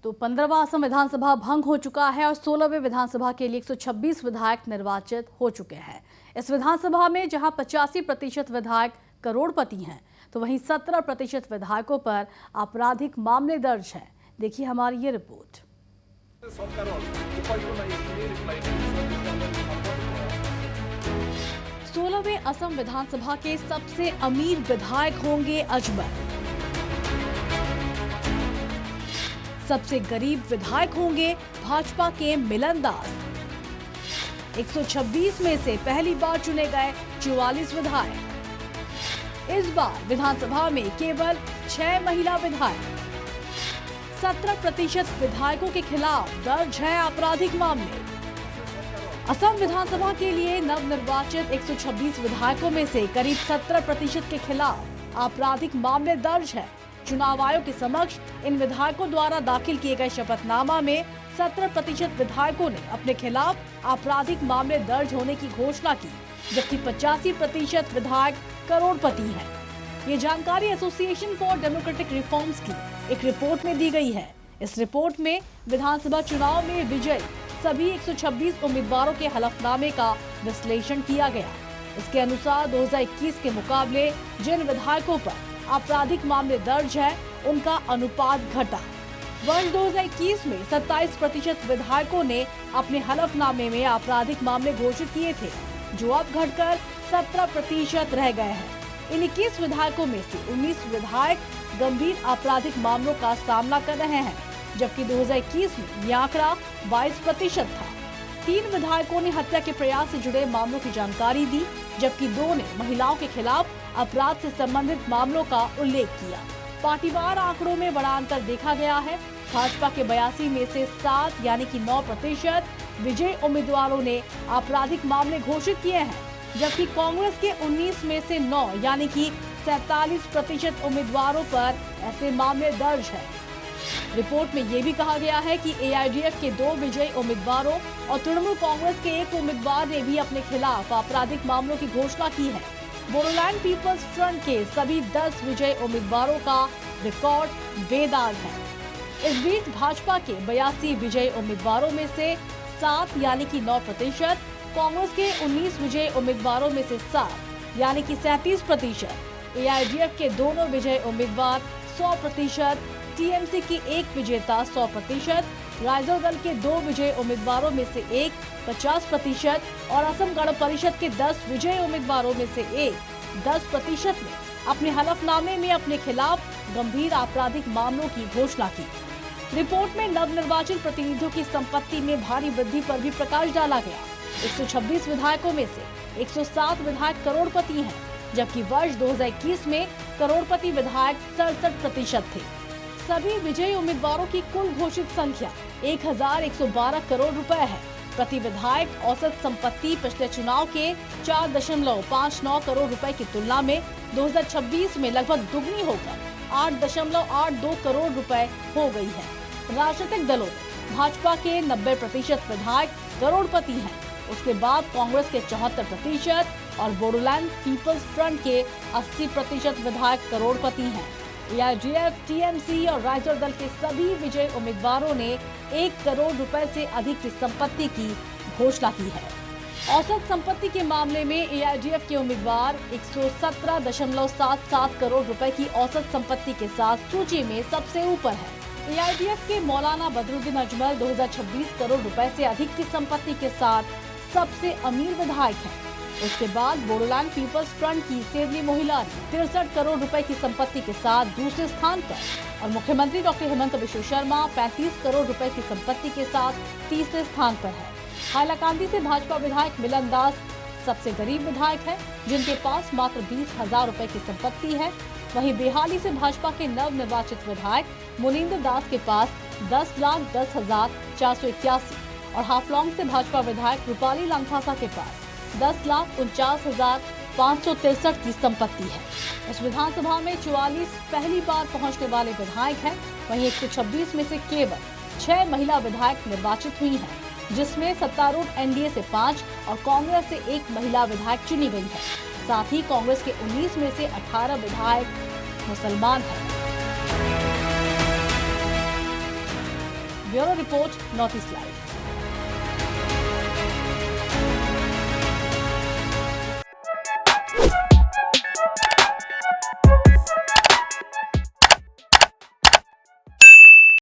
तो 15वां असम विधानसभा भंग हो चुका है और 16वें विधानसभा के लिए 126 विधायक निर्वाचित हो चुके हैं। इस विधानसभा में जहां 85% विधायक करोड़पति हैं, तो वहीं 17% विधायकों पर आपराधिक मामले दर्ज हैं। देखिए हमारी ये रिपोर्ट। 16वें असम विधानसभा के सबसे अमीर विधायक होंगे अजमल। सबसे गरीब विधायक होंगे भाजपा के मिलन दास। 126 में से पहली बार चुने गए 44 विधायक। इस बार विधानसभा में केवल 6 महिला विधायक। 17% विधायकों के खिलाफ दर्ज है आपराधिक मामले। असम विधानसभा के लिए नवनिर्वाचित 126 विधायकों में से करीब 17% के खिलाफ आपराधिक मामले दर्ज है। चुनाव आयोग के समक्ष इन विधायकों द्वारा दाखिल किए गए शपथनामा में 17% विधायकों ने अपने खिलाफ आपराधिक मामले दर्ज होने की घोषणा की, जबकि 85% विधायक करोड़पति हैं। ये जानकारी एसोसिएशन फॉर डेमोक्रेटिक रिफॉर्म्स की एक रिपोर्ट में दी गई है। इस रिपोर्ट में विधानसभा चुनाव में विजयी सभी 126 उम्मीदवारों के हलफनामे का विश्लेषण किया गया। इसके अनुसार 2021 के मुकाबले जिन विधायकों पर आपराधिक मामले दर्ज है, उनका अनुपात घटा। वर्ष 2021 में 27% विधायकों ने अपने हलफनामे में आपराधिक मामले घोषित किए थे, जो अब घटकर 17% रह गए हैं। इन 21 विधायकों में से 19 विधायक गंभीर आपराधिक मामलों का सामना कर रहे हैं, जबकि 2021 में यह आंकड़ा 22% था। 3 विधायकों ने हत्या के प्रयास से जुड़े मामलों की जानकारी दी, जबकि 2 ने महिलाओं के खिलाफ अपराध से संबंधित मामलों का उल्लेख किया। पार्टीवार आंकड़ों में बड़ा अंतर देखा गया है। भाजपा के 82 में से 7 यानी कि 9% विजयी उम्मीदवारों ने आपराधिक मामले घोषित किए हैं, जबकि कांग्रेस के 19 में से 9 यानी कि 47% उम्मीदवारों पर ऐसे मामले दर्ज है। रिपोर्ट में ये भी कहा गया है कि एआईडीएफ के 2 विजयी उम्मीदवारों और तृणमूल कांग्रेस के 1 उम्मीदवार ने भी अपने खिलाफ आपराधिक मामलों की घोषणा की है। बोडोलैंड पीपल्स फ्रंट के सभी 10 विजयी उम्मीदवारों का रिकॉर्ड बेदाग है। इस बीच भाजपा के 82 विजयी उम्मीदवारों में से 7 यानी कि 9%, कांग्रेस के 19 विजयी उम्मीदवारों में से 7 यानी कि 37%, एआईडीएफ के दोनों विजयी उम्मीदवार 100%, टीएमसी की 1 विजेता 100%, राइजर दल के 2 विजयी उम्मीदवारों में से 1 50% और असम गण परिषद के 10 विजयी उम्मीदवारों में से 1 10% ने अपने हलफनामे में अपने खिलाफ गंभीर आपराधिक मामलों की घोषणा की। रिपोर्ट में नवनिर्वाचित प्रतिनिधियों की संपत्ति में भारी वृद्धि पर भी प्रकाश डाला गया। 126 विधायकों में से 107 विधायक करोड़पति हैं, जबकि वर्ष 2021 में करोड़पति विधायक 67% थे। सभी विजयी उम्मीदवारों की कुल घोषित संख्या 1112 करोड़ रुपए है। प्रति विधायक औसत संपत्ति पिछले चुनाव के 4.59 करोड़ रुपए की तुलना में 2026 में लगभग दुगनी होकर 8.82 करोड़ रुपए हो गई है। राजनीतिक दलों में भाजपा के 90% विधायक करोड़पति हैं। उसके बाद कांग्रेस के 74% और बोडोलैंड पीपल्स फ्रंट के 80% विधायक करोड़पति हैं। एआईडीएफ, टीएमसी और राइजर दल के सभी विजयी उम्मीदवारों ने 1 करोड़ रुपए से अधिक की संपत्ति की घोषणा की है। औसत संपत्ति के मामले में एआईडीएफ के उम्मीदवार 117.77 करोड़ रुपए की औसत संपत्ति के साथ सूची में सबसे ऊपर है। एआईडीएफ के मौलाना बदरुद्दीन अजमल 2026 करोड़ रुपए से अधिक की संपत्ति के साथ सबसे अमीर विधायक हैं। उसके बाद बोडोलैंड पीपल्स फ्रंट की सेवली मोहिलारी 63 करोड़ रुपए की संपत्ति के साथ दूसरे स्थान पर और मुख्यमंत्री डॉक्टर हेमंत बिश्व शर्मा 35 करोड़ रुपए की संपत्ति के साथ तीसरे स्थान पर है। हाइलाकांदी से भाजपा विधायक मिलन दास सबसे गरीब विधायक है, जिनके पास मात्र 20,000 रुपए की संपत्ति है। वहीं बेहाली से भाजपा के नवनिर्वाचित विधायक मुनिंदर दास के पास 10,10,481 और हाफलॉन्ग से भाजपा विधायक रूपाली लांगथासा के पास 10,49,563 की संपत्ति है। इस विधानसभा में 44 पहली बार पहुंचने वाले विधायक हैं। वहीं 126 में से केवल 6 महिला विधायक निर्वाचित हुई हैं, जिसमें सत्तारूढ़ एनडीए से 5 और कांग्रेस से 1 महिला विधायक चुनी गई है। साथ ही कांग्रेस के 19 में से 18 विधायक मुसलमान हैं। Bureau report, north east live.